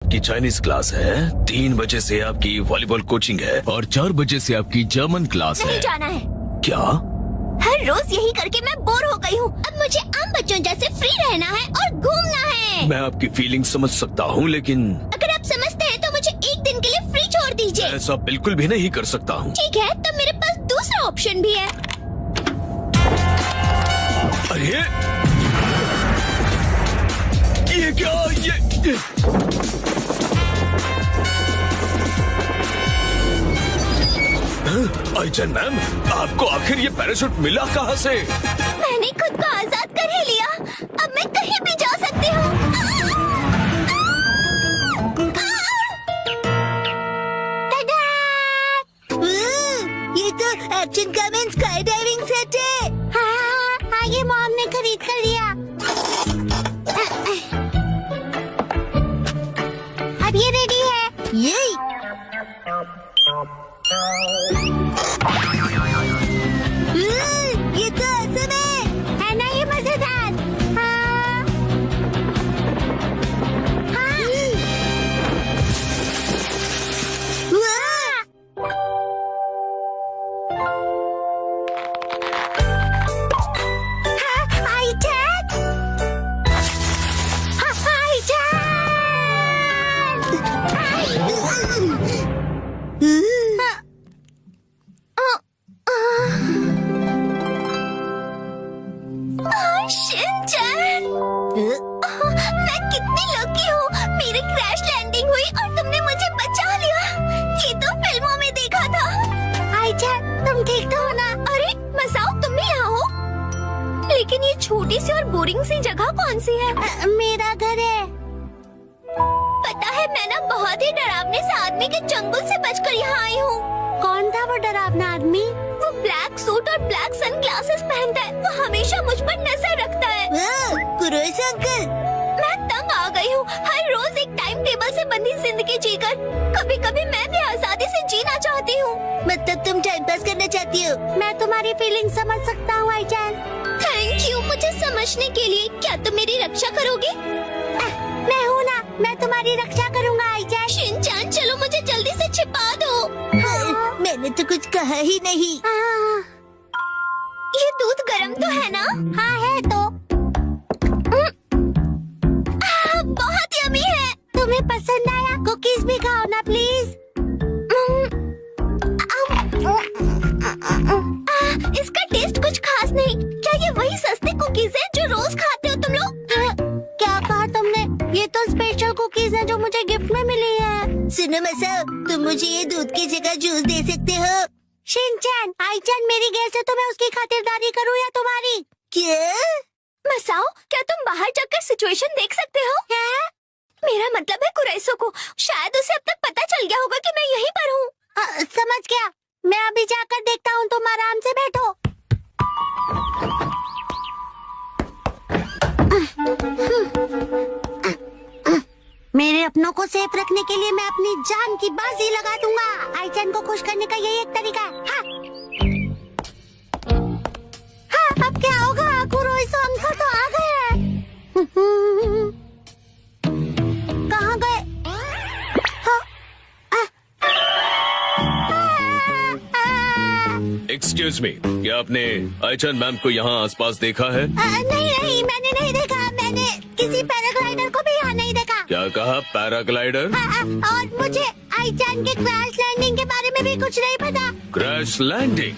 की Chinese class है, 3 बजे से आपकी वॉलीबॉल कोचिंग है और 4 बजे से आपकी जर्मन क्लास नहीं है। जाना है। क्या? हर रोज यही करके मैं बोर हो गई हूँ। अब मुझे आम बच्चों जैसे फ्री रहना है और घूमना है। मैं आपकी फीलिंग समझ सकता हूँ, लेकिन अगर आप समझते हैं तो मुझे एक दिन के लिए फ्री छोड़ दीजिए। ऐसा बिल्कुल भी नहीं कर सकता हूँ। ठीक है, तो मेरे पास दूसरा ऑप्शन भी है। अरे ये क्या? ये आईचन मैम, आपको आखिर ये पैराशूट मिला कहाँ से? मैंने खुद को आजाद कर ही लिया। अब मैं कहीं भी जा सकती हूँ। ये तो action comment sky diving set है। हाँ, ये मॉम ने खरीद कर लिया। अब ये रेडी है। ये तो असम है ना? ये मजेदार। हाँ। हाँ। शिनचैन, मैं कितनी लकी हूँ। मेरी क्रैश लैंडिंग हुई और तुमने मुझे बचा लिया। ये तो फिल्मों में देखा था। आईचैन, तुम ठीक तो हो ना? अरे मसाओ, तुम भी यहाँ हो? लेकिन ये छोटी सी और बोरिंग सी जगह कौन सी है? मेरा घर है। पता है, मैं ना बहुत ही डरावने से आदमी के चंगुल से बचकर यहाँ आई हूँ। कौन था वो डरावना आदमी? वो ब्लैक सूट और ब्लैक सनग्लासेस पहनता है। वो हमेशा मुझ पर नजर रखता है। कुरोइस अंकल, मैं तंग आ गई हूँ। हर रोज एक टाइम टेबल से बंधी जिंदगी जीकर कभी कभी मैं भी आजादी से जीना चाहती हूँ। मतलब तुम टाइम पास करना चाहती हो? मैं तुम्हारी फीलिंग समझ सकता हूँ आईचैन। थैंक यू मुझे समझने के लिए। क्या तुम मेरी रक्षा करोगे? मैं हूँ ना, मैं तुम्हारी रक्षा करूँगा आईचैन। शिनचैन, चलो मुझे जल्दी से छिपा दो। मैंने तो कुछ कहा ही नहीं। ये दूध गर्म तो है ना? हाँ है तो। बहुत यमी है। तुम्हें पसंद आया? कुकीज भी खाओ ना प्लीज। इसका टेस्ट कुछ खास नहीं। क्या ये वही सस्ते कुकीज हैं जो रोज खाते हो तुम लोग? क्या कहा तुमने? ये तो स्पेशल कुकीज है जो मुझे गिफ्ट में मिली है। सुनो मसाओ, तुम मुझे ये दूध की जगह जूस दे सकते हो? शिनचैन, आईचैन मेरी गैस है तो मैं उसकी खातिरदारी करूँ या तुम्हारी? क्या? मसाओ, क्या तुम बाहर जाकर सिचुएशन देख सकते हो? क्या? मेरा मतलब है कुरैसो को। शायद उसे अब तक पता चल गया होगा कि मैं यहीं पर हूँ। समझ गया। मैं अभी जाकर देखता हूँ, तुम आराम से बैठो। मेरे अपनों को सेफ रखने के लिए मैं अपनी जान की बाजी लगा दूंगा। आईचैन को खुश करने का यही एक तरीका है। हाँ। हाँ, अब क्या होगा? कुरोइस अंकल तो आ गए हैं। कहाँ गए? एक्सक्यूज मी, क्या आपने आईचन मैम को यहाँ आसपास देखा है? नहीं, मैंने नहीं देखा। मैंने किसी पैराग्लाइडर को भी यहाँ नहीं देखा। क्या कहा? पैराग्लाइडर? और मुझे आईचैन के क्रैश लैंडिंग के बारे में भी कुछ नहीं पता। Crash landing?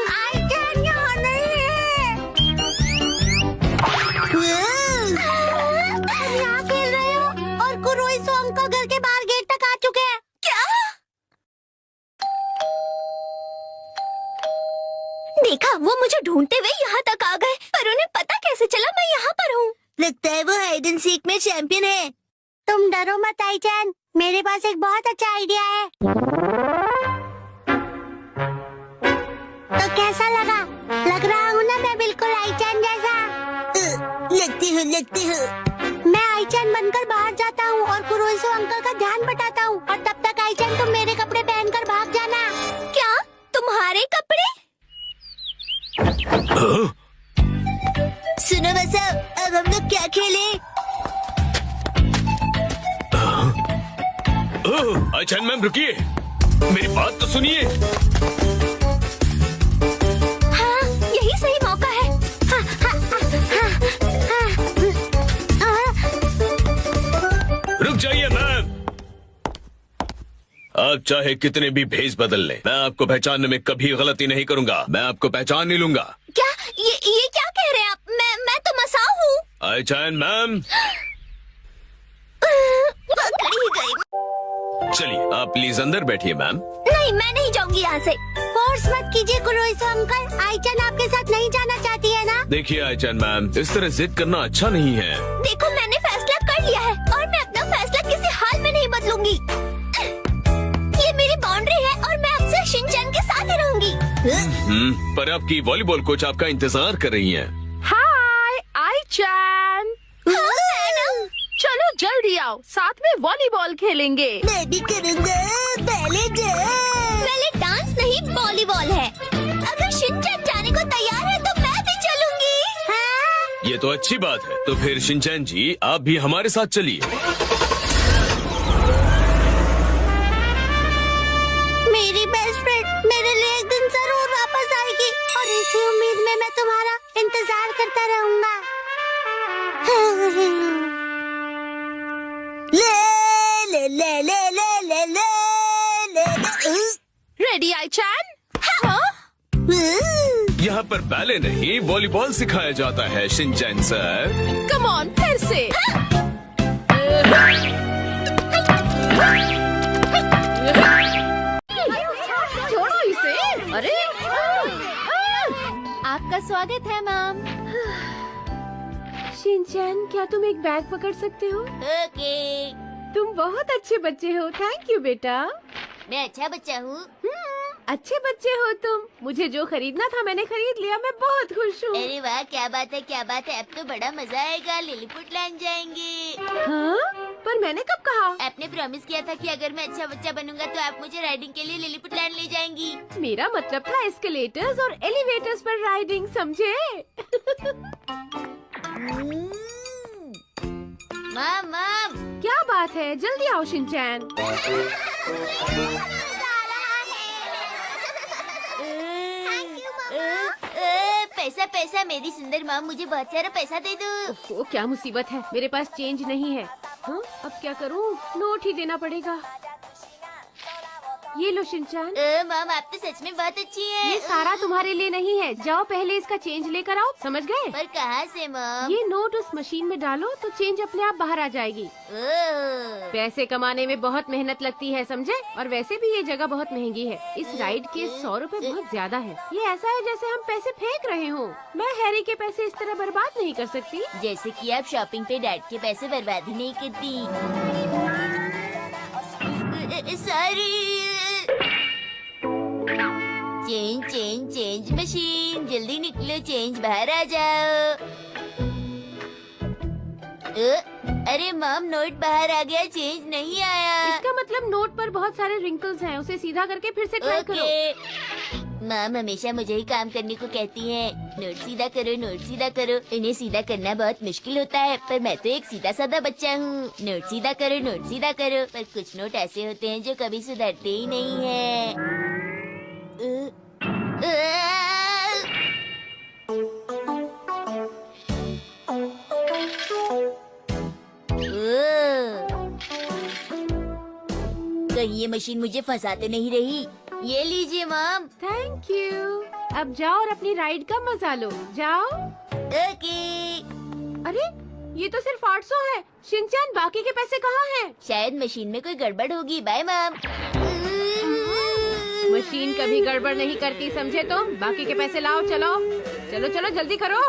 आईचैन यहाँ नहीं है। तुम यहाँ खेल रहे हो और कुरोइस अंकल घर के बाहर गेट तक आ चुके हैं। क्या? देखा, वो मुझे ढूंढते हुए यहाँ तक आ गए, पर उन्हें पता कैसे चला मैं यहाँ पर हूँ? लगता है वो हाइड एंड सीक में चैंपियन है। तुम डरो मत आईचैन, मेरे पास एक बहुत अच्छा आइडिया है। तो कैसा लगा? लग रहा हूँ ना मैं बिल्कुल आईचैन जैसा? लगती हो। मैं आईचैन बनकर बाहर जाता हूँ और कुरोइसो अंकल का ध्यान बटाता हूँ, और तब तक आईचैन तुम मेरे कपड़े पहनकर भाग जाना। क्या? तुम्हारे कपड़े? सुनो वैसा, अब हम लोग क्या खेलें? ओह, आईचैन मैम रुकिए, मेरी बात तो सुनिए। हाँ, यही सही मौका है। हाँ, हाँ, हाँ, हाँ, हाँ। रुक जाइए मैम। आप चाहे कितने भी भेष बदल लें, मैं आपको पहचानने में कभी गलती नहीं करूंगा। मैं आपको पहचान नहीं लूंगा। क्या ये क्या कह रहे हैं आप? मैं तो मसाओ हूँ। आईचैन मैम, पकड़ी गई। चलिए आप प्लीज अंदर बैठिए मैम। नहीं, मैं नहीं जाऊंगी यहाँ से। फोर्स मत कीजिए कुरोइसो अंकल। आईचन आपके साथ नहीं जाना चाहती है ना? देखिए आईचैन मैम, इस तरह जिद करना अच्छा नहीं है। देखो, मैंने फैसला कर लिया है और मैं अपना फैसला किसी हाल में नहीं बदलूंगी। ये मेरी बाउंड्री है और मैं आपसे शिनचैन के साथ ही रहूंगी। पर आपकी वॉलीबॉल कोच आपका इंतजार कर रही हैं। हाय आईचैन, मैडम, चलो जल्दी आओ, साथ में वॉलीबॉल खेलेंगे। मैं भी करूँगा। पहले डांस नहीं, वॉलीबॉल है। अगर शिनचैन जाने को तैयार है तो मैं भी चलूंगी। हाँ? ये तो अच्छी बात है। तो फिर शिनचैन जी, आप भी हमारे साथ चलिए। मेरी बेस्ट फ्रेंड मेरे लिए एक दिन जरूर वापस आएगी और इसी उम्मीद में मैं तुम्हारा इंतजार करता रहूंगा। ले ले ले ले ले ले ले ले। रेडी आईचैन? यहाँ पर बैले नहीं, वॉलीबॉल सिखाया जाता है शिनचैन सर। कम ऑन, फिर से। छोड़ो इसे। अरे आपका स्वागत है मैम। शिनचैन, क्या तुम एक बैग पकड़ सकते हो? ओके। तुम बहुत अच्छे बच्चे हो। थैंक यू बेटा। मैं अच्छा बच्चा हूँ। अच्छे बच्चे हो तुम। मुझे जो खरीदना था मैंने खरीद लिया। मैं बहुत खुश हूँ। अरे वाह, क्या बात है, क्या बात है। अब तो बड़ा मजा आएगा। लिलीपुट लैंड जाएंगे। हाँ? पर मैंने कब कहा? आपने प्रॉमिस किया था कि अगर मैं अच्छा बच्चा बनूंगा तो आप मुझे राइडिंग के लिए लिलीपुट लैंड ले जाएंगी। मेरा मतलब था एस्केलेटर्स और एलिवेटर्स पर राइडिंग, समझे? माम, क्या बात है, जल्दी आओ शिनचैन। पैसा पैसा, मेरी सुंदर माम, मुझे बहुत सारा पैसा दे दो। ओह, क्या मुसीबत है, मेरे पास चेंज नहीं है। हाँ, अब क्या करूँ? नोट ही देना पड़ेगा। ये लो शिनचैन। माम, आप तो सच में बहुत अच्छी है। ये सारा तुम्हारे लिए नहीं है, जाओ पहले इसका चेंज लेकर आओ, समझ गए? पर कहाँ से माम? ये नोट उस मशीन में डालो तो चेंज अपने आप बाहर आ जाएगी। पैसे कमाने में बहुत मेहनत लगती है, समझे? और वैसे भी ये जगह बहुत महंगी है। इस राइड के 100 रुपए बहुत ज्यादा है। ये ऐसा है जैसे हम पैसे फेंक रहे हो। मैं हैरी के पैसे इस तरह बर्बाद नहीं कर सकती। जैसे कि आप शॉपिंग पे डैड के पैसे बर्बाद ही नहीं करती। Sorry. Change change change machine, जल्दी निकलो, चेंज बाहर आ जाओ। अरे माम, नोट बाहर आ गया, चेंज नहीं आया। इसका मतलब नोट पर बहुत सारे रिंकल्स हैं, उसे सीधा करके फिर से ट्राई करो। माम हमेशा मुझे ही काम करने को कहती हैं। नोट सीधा करो, नोट सीधा करो। इन्हें सीधा करना बहुत मुश्किल होता है, पर मैं तो एक सीधा साधा बच्चा हूँ। नोट सीधा करो, नोट सीधा करो। पर कुछ नोट ऐसे होते हैं जो कभी सुधरते ही नहीं है। कहीं ये मशीन मुझे फंसा तो नहीं रही। ये लीजिए माम। Thank you. अब जाओ और अपनी राइड का मजा लो, जाओ। ओके। अरे ये तो सिर्फ 800 है। शिनचैन, बाकी के पैसे कहाँ हैं? शायद मशीन में कोई गड़बड़ होगी। बाय माम। मशीन कभी गड़बड़ नहीं करती, समझे तुम? बाकी के पैसे लाओ, चलो चलो चलो, जल्दी करो।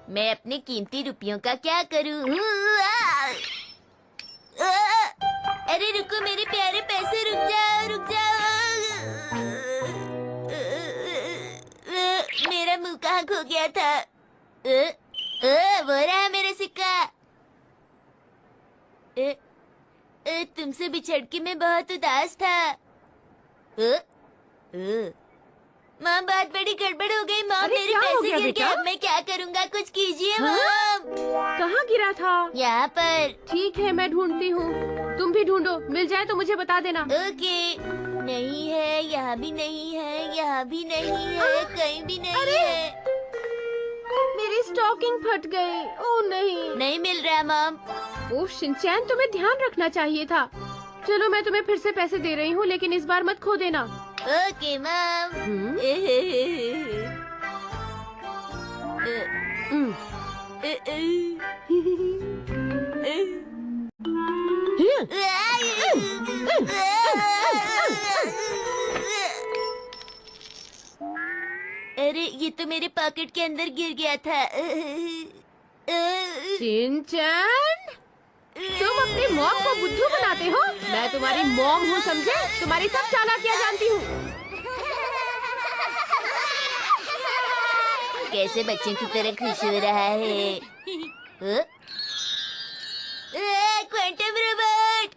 मैं अपने कीमती रुपयों का क्या करूं? अरे रुको मेरे प्यारे पैसे, रुक जाओ रुक जाओ। मेरा मुंह कहाँ खो गया था? वो रहा मेरा सिक्का। तुमसे बिछड़ के मैं बहुत उदास था। माँ बहुत बड़ी गड़बड़ हो गई माँ, अरे, मेरे क्या हो पैसे गया गिर गए। बेटा? अब मैं क्या करूँगा, कुछ कीजिए हाँ? माँ। कहाँ गिरा था? यहाँ पर। ठीक है, मैं ढूंढती हूँ। तुम भी ढूंढो, मिल जाए तो मुझे बता देना। ओके। नहीं है, यहाँ भी नहीं है, यहाँ भी नहीं है, कहीं भी नहीं है। मेरी स्टॉकिंग फट गई। ओह नहीं। नहीं मिल रहा मॉम। ओह शिनचैन, तुम्हें ध्यान रखना चाहिए था। चलो मैं तुम्हें फिर से पैसे दे रही हूँ, लेकिन इस बार मत खो देना। Okay mom. हम्म, अरे ये तो मेरे पॉकेट के अंदर गिर गया था। शिनचैन, तुम अपनी मॉम को बुद्धू बनाते हो। मैं तुम्हारी मॉम हूँ, समझे? तुम्हारी सब चालाकियाँ जानती हूँ। कैसे बच्चों की तरह खुश हो रहा है। Quantum robot.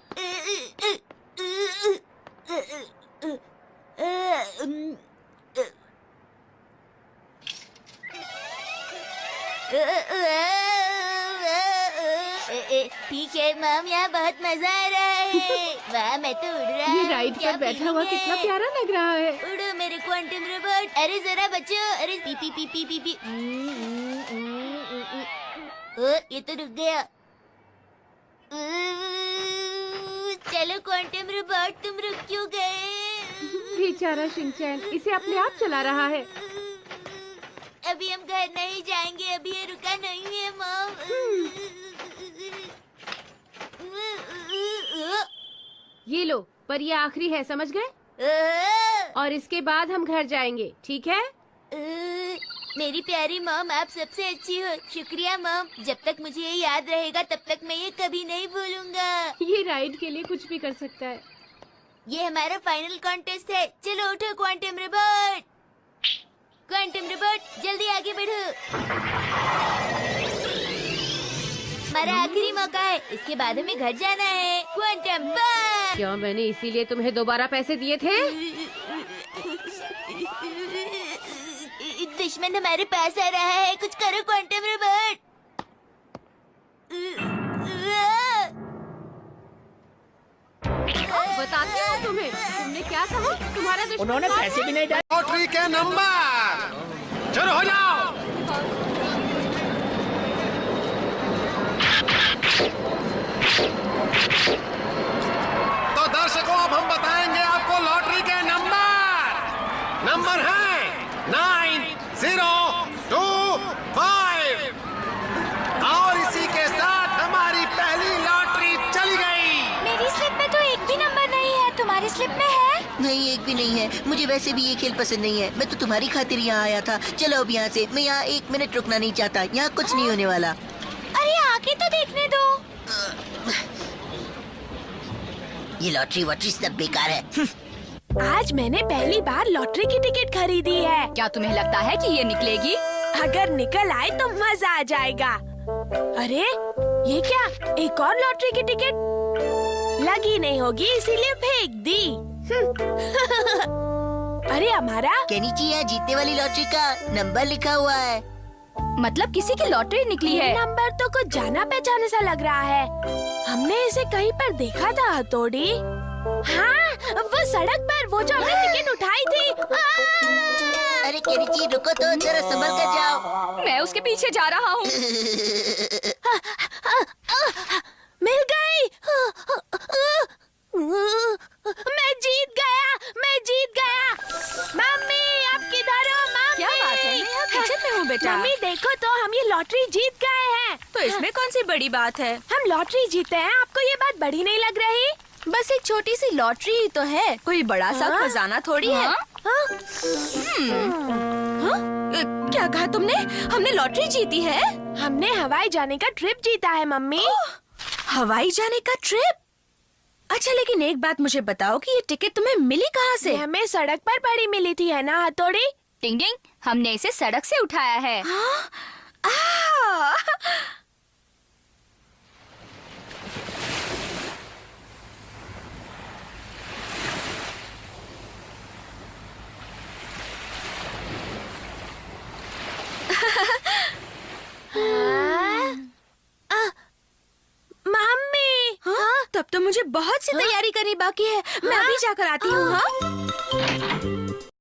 ठीक है मॉम, यहाँ बहुत मजा आ रहा है। वाह, मैं तो उड़ रहा ये हूँ। राइड क्या पर बैठा हुआ feeling कितना है? प्यारा लग रहा है। उड़ो मेरे क्वांटम रोबोट। अरे जरा बच्चों, अरे पी पी पी पी पी पी। ओ, ये तो रुक गया। चलो क्वांटम रोबोट, तुम रुक क्यों गए? बेचारा शिनचैन, इसे अपने आप चला रहा है। अभी हम घर नहीं जाएंगे, अभी ये रुका नहीं है मॉम। ये लो, पर ये आखिरी है, समझ गए? और इसके बाद हम घर जाएंगे, ठीक है? मेरी प्यारी मॉम, आप सबसे अच्छी हो। शुक्रिया मॉम। जब तक मुझे ये याद रहेगा तब तक मैं ये कभी नहीं भूलूंगा। ये राइड के लिए कुछ भी कर सकता है। ये हमारा फाइनल कॉन्टेस्ट है। चलो उठो क्वांटम रोबोट। क्वांटम रोबोट, जल्दी आगे बढ़ो। हमारा आखिरी मौका है, इसके बाद हमें घर जाना है। क्वांटम बम। क्या मैंने इसीलिए तुम्हें दोबारा पैसे दिए थे? दुश्मन हमारे पास आ रहा है, कुछ करो क्वांटम रोबोट। बताती हूँ तुम्हें। तुमने क्या कहा? तुम्हारा दुश्मन उन्होंने कौन पैसे है? भी नहीं डाले। लॉटरी के नंबर शुरू हो जाओ। तो दर्शकों, अब हम बताएंगे आपको लॉटरी के नंबर है 9025 और इसी के साथ हमारी पहली लॉटरी चली गई। मेरी स्लिप में तो एक भी नंबर नहीं है, तुम्हारी स्लिप में है? नहीं, एक भी नहीं है। मुझे वैसे भी ये खेल पसंद नहीं है। मैं तो तुम्हारी खातिर यहाँ आया था। चलो अब यहाँ से। मैं यहाँ 1 मिनट रुकना नहीं चाहता। यहाँ कुछ नहीं होने वाला। अरे आके तो देखने दो। ये लॉटरी वॉटरी सब बेकार है। आज मैंने पहली बार लॉटरी की टिकट खरीदी है। क्या तुम्हें लगता है कि ये निकलेगी? अगर निकल आए तो मजा आ जाएगा। अरे ये क्या, एक और लॉटरी की टिकट? लगी नहीं होगी इसीलिए फेंक दी। अरे हमारा केनिची, यहाँ जीतने वाली लॉटरी का नंबर लिखा हुआ है। मतलब किसी की लॉटरी निकली ये है। नंबर तो कुछ जाना पहचाने सा लग रहा है। हमने इसे कहीं पर देखा था हथौड़ी। हाँ, वो सड़क पर वो जो हमने टिकट उठाई थी। अरे केनिची, रुको तो, जरा संभल कर जाओ। मैं उसके पीछे जा रहा हूँ। मिल गई। मैं जीत गया, मैं जीत गया। मम्मी, आप किधर हो? मम्मी, क्या बात है? मैं यहाँ किचन में हूँ बेटा। मम्मी देखो तो, हम ये लॉटरी जीत गए हैं। तो इसमें कौन सी बड़ी बात है? हम लॉटरी जीते हैं, आपको ये बात बड़ी नहीं लग रही? बस एक छोटी सी लॉटरी ही तो है, कोई बड़ा सा हाँ? खजाना थोड़ी है। हाँ? क्या कहा तुमने? हमने लॉटरी जीती है? हमने हवाई जाने का ट्रिप जीता है मम्मी। हवाई जाने का ट्रिप? अच्छा, लेकिन एक बात मुझे बताओ कि ये टिकट तुम्हें मिली कहाँ से? ये हमें सड़क पर पड़ी मिली थी, है ना हथौड़ी? टिंग टिंग, हमने इसे सड़क से उठाया है। तब तो मुझे बहुत सी तैयारी करनी बाकी है। मैं अभी जाकर आती हूँ। हाँ